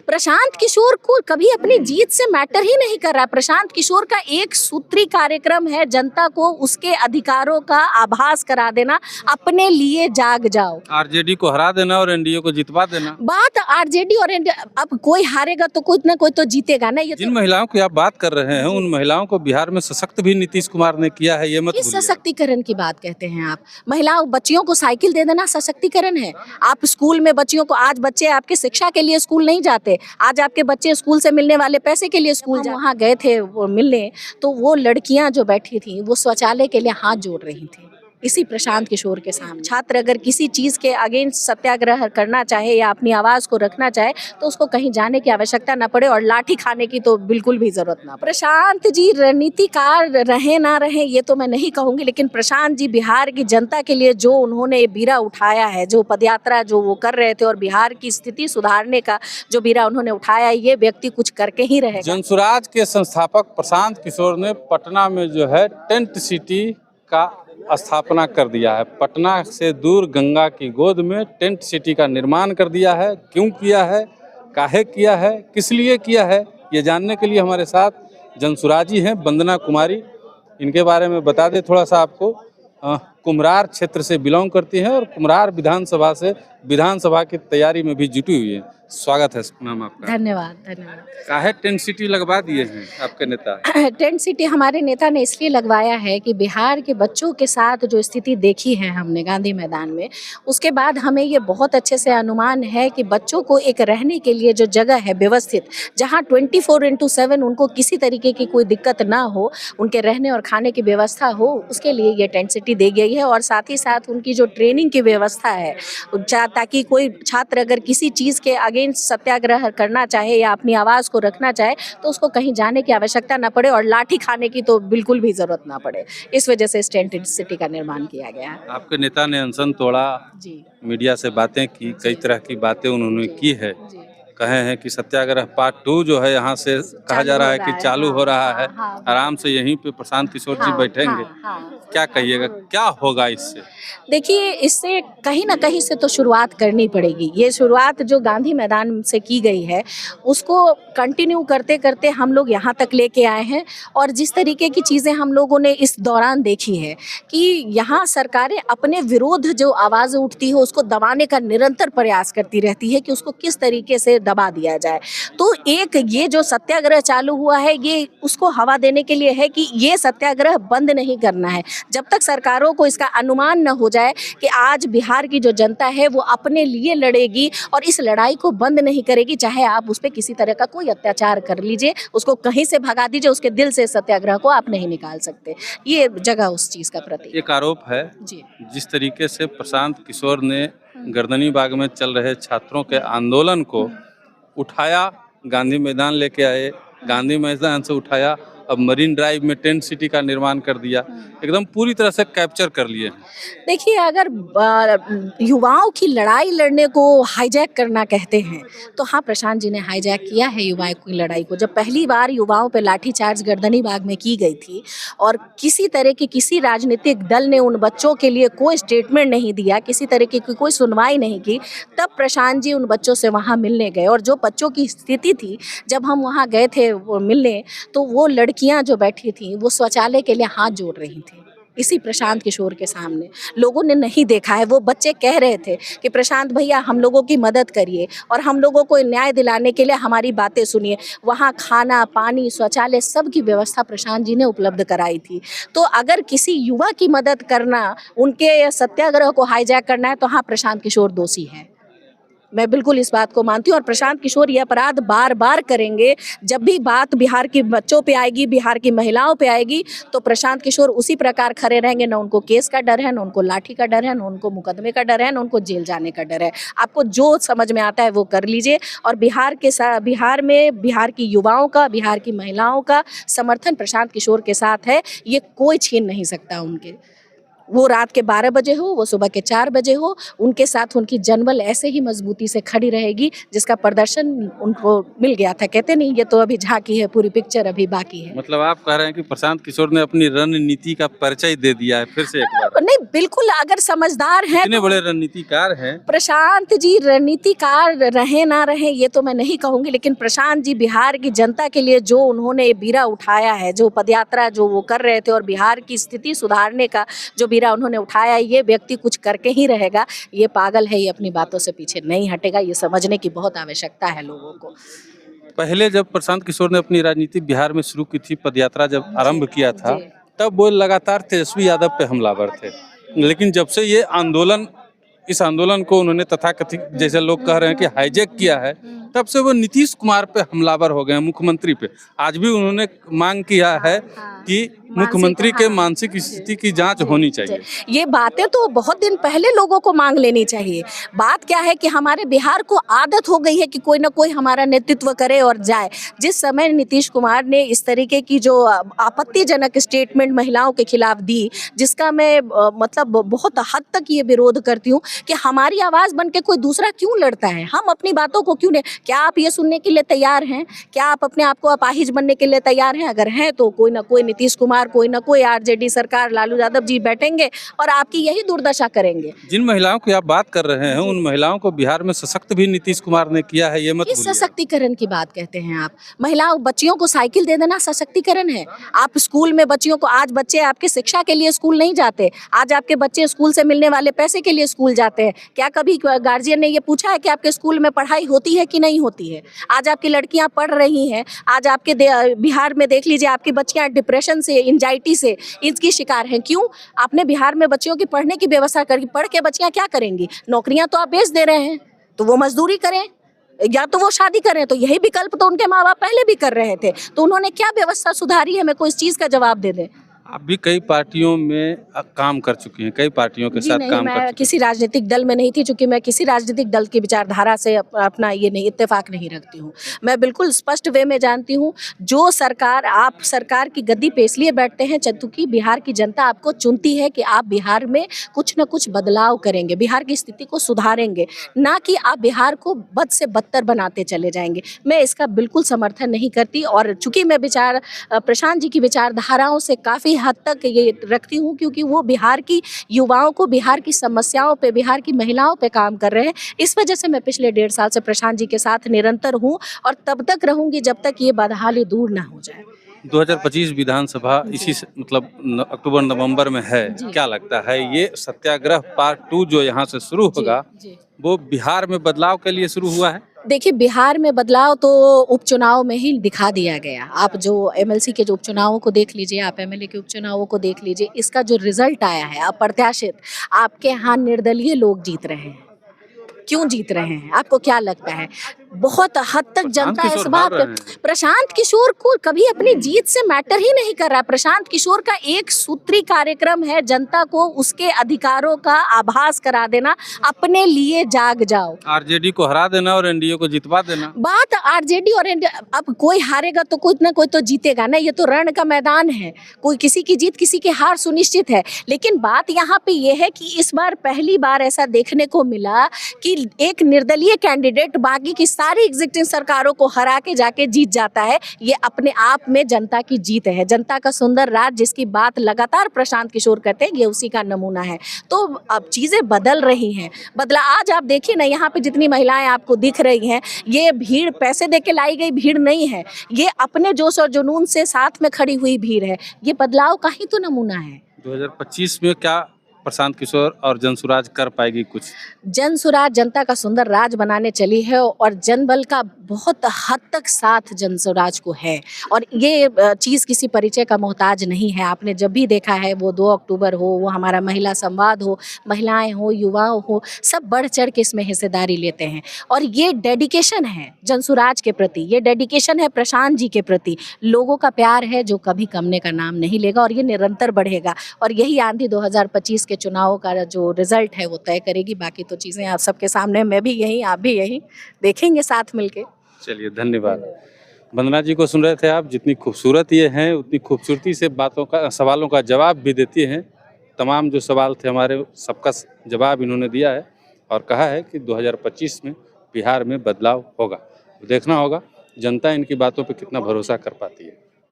प्रशांत किशोर को कभी अपनी जीत से मैटर ही नहीं कर रहा। प्रशांत किशोर का एक सूत्री कार्यक्रम है जनता को उसके अधिकारों का आभास करा देना, अपने लिए जाग जाओ, आरजेडी को हरा देना और एनडीए को जितवा देना। बात आरजेडी और अब कोई हारेगा तो कोई ना कोई तो जीतेगा ना। ये जिन महिलाओं की आप बात कर रहे हैं उन महिलाओं को बिहार में सशक्त भी नीतीश कुमार ने किया है, ये मत किस भूलिए। सशक्तिकरण की बात कहते हैं आप? महिलाओं बच्चियों को साइकिल दे देना सशक्तिकरण है? आप स्कूल में बच्चियों को, आज बच्चे आपके शिक्षा के लिए स्कूल नहीं जाते, आज आपके बच्चे स्कूल से मिलने वाले पैसे के लिए स्कूल वहाँ गए थे वो मिलने, तो वो लड़कियां जो बैठी थी वो शौचालय के लिए हाथ जोड़ रही थी इसी प्रशांत किशोर के सामने। छात्र अगर किसी चीज़ के अगेंस्ट सत्याग्रह करना चाहे या अपनी आवाज़ को रखना चाहे तो उसको कहीं जाने की आवश्यकता ना पड़े और लाठी खाने की तो बिल्कुल भी ज़रूरत ना पड़े। प्रशांत जी रणनीतिकार रहे ना रहे ये तो मैं नहीं कहूँगी, लेकिन प्रशांत जी बिहार की जनता के लिए जो उन्होंने ये बीड़ा उठाया है, जो पदयात्रा जो वो कर रहे थे और बिहार की स्थिति सुधारने का जो बीड़ा उन्होंने उठाया, ये व्यक्ति कुछ करके ही रहेगा। जनसुराज के संस्थापक प्रशांत किशोर ने पटना में जो है टेंट सिटी का स्थापना कर दिया है। पटना से दूर गंगा की गोद में टेंट सिटी का निर्माण कर दिया है। क्यों किया है, काहे किया है, किस लिए किया है, ये जानने के लिए हमारे साथ जनसुराजी हैं वंदना कुमारी। इनके बारे में बता दें थोड़ा सा आपको। कुम्हरार क्षेत्र से बिलोंग करती हैं और कुम्हरार विधानसभा से विधानसभा की तैयारी में भी जुटी हुई है। स्वागत है मैम आपका। धन्यवाद धन्यवाद। काहे टेंट सिटी लगवा दिए हैं आपके नेता? टेंट सिटी हमारे नेता ने इसलिए लगवाया है कि बिहार के बच्चों के साथ जो स्थिति देखी है हमने गांधी मैदान में, उसके बाद हमें ये बहुत अच्छे से अनुमान है कि बच्चों को एक रहने के लिए जो जगह है व्यवस्थित, जहां 24/7 उनको किसी तरीके की कोई दिक्कत ना हो, उनके रहने और खाने की व्यवस्था हो, उसके लिए ये टेंट सिटी दी गई है। और साथ ही साथ उनकी जो ट्रेनिंग की व्यवस्था है, ताकि कोई छात्र अगर किसी चीज़ के अगेंस्ट सत्याग्रह करना चाहे या अपनी आवाज़ को रखना चाहे तो उसको कहीं जाने की आवश्यकता ना पड़े और लाठी खाने की तो बिल्कुल भी ज़रूरत ना पड़े। इस वजह से इस टेंट सिटी का निर्माण किया गया है। आपके नेता ने अनशन तोड़ा, जी, मीडिया से बातें की, कई तरह की बातें उन्होंने की है। कहे हैं कि सत्याग्रह पार्ट 2 जो है यहाँ से कहा जा रहा है कि चालू हो रहा है। आराम से यहीं पे प्रशांत किशोर जी बैठेंगे। क्या कहिएगा, क्या होगा इससे? देखिए, इससे कहीं ना कहीं से तो शुरुआत करनी पड़ेगी। ये शुरुआत जो गांधी मैदान से की गई है उसको कंटिन्यू करते करते हम लोग यहाँ तक लेके आए हैं। और जिस तरीके की चीज़ें हम लोगों ने इस दौरान देखी है कि यहाँ सरकारें अपने विरोध जो आवाज़ उठती है उसको दबाने का निरंतर प्रयास करती रहती है कि उसको किस तरीके से दबा दिया जाए। तो एक ये जो सत्याग्रह चालू हुआ है ये उसको हवा देने के लिए है कि ये सत्याग्रह बंद नहीं करना है जब तक सरकारों को इसका अनुमान न हो जाए कि आज बिहार की जो जनता है वो अपने लिए लड़ेगी और इस लड़ाई को बंद नहीं करेगी। चाहे आप उस पर किसी तरह का कोई अत्याचार कर लीजिए, उसको कहीं से भगा दीजिए, उसके दिल से सत्याग्रह को आप नहीं निकाल सकते। ये जगह उस चीज़ का प्रतीक। एक आरोप है जी, जिस तरीके से प्रशांत किशोर ने गर्दनी बाग में चल रहे छात्रों के आंदोलन को उठाया, गांधी मैदान लेके आए, गांधी मैदान से उठाया, अब मरीन ड्राइव में टेंट सिटी का निर्माण कर दिया, एकदम पूरी तरह से कैप्चर कर लिए। देखिए, अगर युवाओं की लड़ाई लड़ने को हाईजैक करना कहते हैं तो हाँ, प्रशांत जी ने हाईजैक किया है युवाओं की लड़ाई को। जब पहली बार युवाओं पे लाठीचार्ज गर्दनी बाग में की गई थी और किसी तरह की किसी राजनीतिक दल ने उन बच्चों के लिए कोई स्टेटमेंट नहीं दिया, किसी तरह की कोई सुनवाई नहीं की, तब प्रशांत जी उन बच्चों से वहाँ मिलने गए। और जो बच्चों की स्थिति थी जब हम वहाँ गए थे वो मिलने, तो वो लड़कियां जो बैठी थी वो शौचालय के लिए हाथ जोड़ रही थी इसी प्रशांत किशोर के सामने। लोगों ने नहीं देखा है, वो बच्चे कह रहे थे कि प्रशांत भैया हम लोगों की मदद करिए और हम लोगों को न्याय दिलाने के लिए हमारी बातें सुनिए। वहाँ खाना, पानी, शौचालय सब की व्यवस्था प्रशांत जी ने उपलब्ध कराई थी। तो अगर किसी युवा की मदद करना, उनके सत्याग्रह को हाईजैक करना है तो हाँ, प्रशांत किशोर दोषी है। मैं बिल्कुल इस बात को मानती हूँ और प्रशांत किशोर ये अपराध बार बार करेंगे। जब भी बात बिहार के बच्चों पे आएगी, बिहार की महिलाओं पे आएगी, तो प्रशांत किशोर उसी प्रकार खड़े रहेंगे। ना उनको केस का डर है, ना उनको लाठी का डर है, ना उनको मुकदमे का डर है, ना उनको जेल जाने का डर है। आपको जो समझ में आता है वो कर लीजिए। और बिहार में बिहार की युवाओं का, बिहार की महिलाओं का समर्थन प्रशांत किशोर के साथ है, ये कोई छीन नहीं सकता उनके। वो रात के 12 बजे हो, वो सुबह के 4 बजे हो, उनके साथ उनकी जनबल ऐसे ही मजबूती से खड़ी रहेगी जिसका प्रदर्शन उनको मिल गया था। कहते नहीं, ये तो अभी झांकी है, पूरी पिक्चर अभी बाकी है। मतलब आप कह रहे हैं कि प्रशांत किशोर ने अपनी रणनीति का परिचय दे दिया है फिर से एक बार। नहीं, बिल्कुल, अगर समझदार हैं इतने बड़े रणनीतिकार हैं। प्रशांत जी, रणनीतिकार रहे ना रहे ये तो मैं नहीं कहूंगी, लेकिन प्रशांत जी बिहार की जनता के लिए जो उन्होंने बीड़ा उठाया है, जो पदयात्रा जो वो कर रहे थे और बिहार की स्थिति सुधारने का जो बीड़ा उन्होंने उठाया, ये व्यक्ति कुछ करके ही रहेगा। ये पागल है, ये अपनी बातों से पीछे नहीं हटेगा। ये समझने की बहुत आवश्यकता है लोगों को। पहले जब प्रशांत किशोर ने अपनी राजनीति बिहार में शुरू की थी, पदयात्रा जब आरंभ किया था, जी। तब वो लगातार तेजस्वी यादव पे हमलावर थे। लेकिन जब से ये आंदोलन, इस आंदोलन को उन्होंने तथाकथित, जैसे लोग कह रहे हैं कि हाईजैक किया है, तब से वो नीतीश कुमार पे हमलावर हो गए हैं, मुख्यमंत्री पे। आज भी उन्होंने मांग किया है कि मुख्यमंत्री के मानसिक स्थिति की जांच होनी चाहिए। ये बातें तो बहुत दिन पहले लोगों को मांग लेनी चाहिए। बात क्या है कि हमारे बिहार को आदत हो गई है कि कोई ना कोई हमारा नेतृत्व करे और जाए। जिस समय नीतीश कुमार ने इस तरीके की जो आपत्तिजनक स्टेटमेंट महिलाओं के खिलाफ दी, जिसका मैं मतलब बहुत हद तक ये विरोध करती हूँ कि हमारी आवाज़ बन के कोई दूसरा क्यों लड़ता है, हम अपनी बातों को क्यों नहीं। क्या आप ये सुनने के लिए तैयार हैं? क्या आप अपने आप को अपाहिज बनने के लिए तैयार हैं? अगर हैं तो कोई ना कोई नीतीश कुमार, कोई ना कोई आरजेडी सरकार, लालू यादव जी बैठेंगे और आपकी यही दुर्दशा करेंगे। जिन महिलाओं की आप बात कर रहे हैं, उन महिलाओं को बिहार में सशक्त भी नीतीश कुमार ने किया है, ये मत किस भूलिए। सशक्तिकरण की बात कहते हैं आप? महिलाओं, बच्चियों को साइकिल दे देना सशक्तिकरण है? आप स्कूल में बच्चियों को, आज बच्चे आपके शिक्षा के लिए स्कूल नहीं जाते, आज आपके बच्चे स्कूल से मिलने वाले पैसे के लिए स्कूल जाते हैं। क्या कभी गार्जियन ने ये पूछा है कि आपके स्कूल में पढ़ाई होती है कि नहीं होती है? आज आपकी लड़कियां पढ़ रही हैं, आज आपके बिहार में देख लीजिए, आपकी बच्चियां डिप्रेशन से, एंजाइटी से इसकी शिकार हैं। क्यों? आपने बिहार में बच्चियों की पढ़ने की व्यवस्था करी। पढ़ के बच्चियां क्या करेंगी? नौकरियां तो आप बेच दे रहे हैं, तो वो मजदूरी करें या तो वो शादी करें। तो यही विकल्प तो उनके माँ बाप पहले भी कर रहे थे, तो उन्होंने क्या व्यवस्था सुधारी है? मेरे को इस चीज़ का जवाब दे दें। आप भी कई पार्टियों में काम कर चुकी हैं, कई पार्टियों के जी साथ नहीं, काम कर मैं चुकी हैं। किसी राजनीतिक दल में नहीं थी, चूंकि मैं किसी राजनीतिक दल की विचारधारा से अपना ये नहीं, इत्तेफाक नहीं रखती हूँ। मैं बिल्कुल स्पष्ट वे में जानती हूँ, जो सरकार, आप सरकार की गद्दी पे इसलिए बैठते हैं चूंकि बिहार की जनता आपको चुनती है कि आप बिहार में कुछ न कुछ बदलाव करेंगे, बिहार की स्थिति को सुधारेंगे, ना कि आप बिहार को बद से बदतर बनाते चले जाएंगे। मैं इसका बिल्कुल समर्थन नहीं करती, और चूंकि मैं प्रशांत जी की विचारधाराओं से काफ़ी हद तक ये रखती हूँ, क्योंकि वो बिहार की युवाओं को, बिहार की समस्याओं पे, बिहार की महिलाओं पे काम कर रहे हैं। इस वजह से मैं पिछले 1.5 साल से प्रशांत जी के साथ निरंतर हूँ और तब तक रहूंगी जब तक ये बदहाली दूर ना हो जाए। 2025 विधानसभा इसी मतलब अक्टूबर नवंबर में है। क्या लगता है ये सत्याग्रह पार्ट 2 जो यहाँ से शुरू होगा, वो बिहार में बदलाव के लिए शुरू हुआ है? देखिए, बिहार में बदलाव तो उपचुनाव में ही दिखा दिया गया। आप जो एमएलसी के जो उपचुनावों को देख लीजिए, आप एमएलए के उपचुनावों को देख लीजिए, इसका जो रिजल्ट आया है अप्रत्याशित, आपके यहाँ निर्दलीय लोग जीत रहे हैं। क्यों जीत रहे हैं? आपको क्या लगता है? बहुत हद तक जनता इस बात, प्रशांत किशोर को कभी अपनी जीत से मैटर ही नहीं कर रहा। प्रशांत किशोर का एक सूत्री कार्यक्रम है, जनता को उसके अधिकारों का आभास करा देना, अपने लिए जाग जाओ, आरजेडी को हरा देना और एनडीए को जितवा देना। बात आरजेडी और अब कोई हारेगा तो कोई ना कोई तो जीतेगा ना, ये तो रण का मैदान है, कोई किसी की जीत किसी की हार सुनिश्चित है। लेकिन बात यहाँ पे ये है कि इस बार पहली बार ऐसा देखने को मिला कि एक निर्दलीय कैंडिडेट बाकी की सारी एग्जिस्टिंग सरकारों को हरा के जाके जीत जाता है। ये अपने आप में जनता की जीत है, जनता का सुंदर राज, जिसकी बात लगातार प्रशांत किशोर करते हैं, ये उसी का नमूना है। तो अब चीज़ें बदल रही हैं, बदला। आज आप देखिए ना, यहाँ पे जितनी महिलाएं आपको दिख रही हैं, ये भीड़ पैसे दे के लाई गई भीड़ नहीं है, ये अपने जोश और जुनून से साथ में खड़ी हुई भीड़ है। ये बदलाव का ही तो नमूना है। 2025 में क्या प्रशांत किशोर और जनसुराज कर पाएगी कुछ? जनसुराज जनता का सुंदर राज बनाने चली है, और जनबल का बहुत हद तक साथ जनसुराज को है, और ये चीज़ किसी परिचय का मोहताज नहीं है। आपने जब भी देखा है, वो 2 अक्टूबर हो, वो हमारा महिला संवाद हो, महिलाएं हो, युवाओं हो, सब बढ़ चढ़ के इसमें हिस्सेदारी लेते हैं। और ये डेडिकेशन है जनसुराज के प्रति, ये डेडिकेशन है प्रशांत जी के प्रति, लोगों का प्यार है जो कभी कमने का नाम नहीं लेगा, और ये निरंतर बढ़ेगा। और यही आंधी 2025 के चुनाव का जो रिजल्ट है वो तय करेगी। बाकी तो चीज़ें आप सबके सामने, मैं भी यहीं, आप भी यहीं, देखेंगे साथ मिलके। चलिए, धन्यवाद। वंदना जी को सुन रहे थे आप। जितनी खूबसूरत ये हैं, उतनी खूबसूरती से बातों का, सवालों का जवाब भी देती हैं। तमाम जो सवाल थे हमारे, सबका जवाब इन्होंने दिया है और कहा है कि 2025 में बिहार में बदलाव होगा। देखना होगा जनता इनकी बातों पे कितना भरोसा कर पाती है।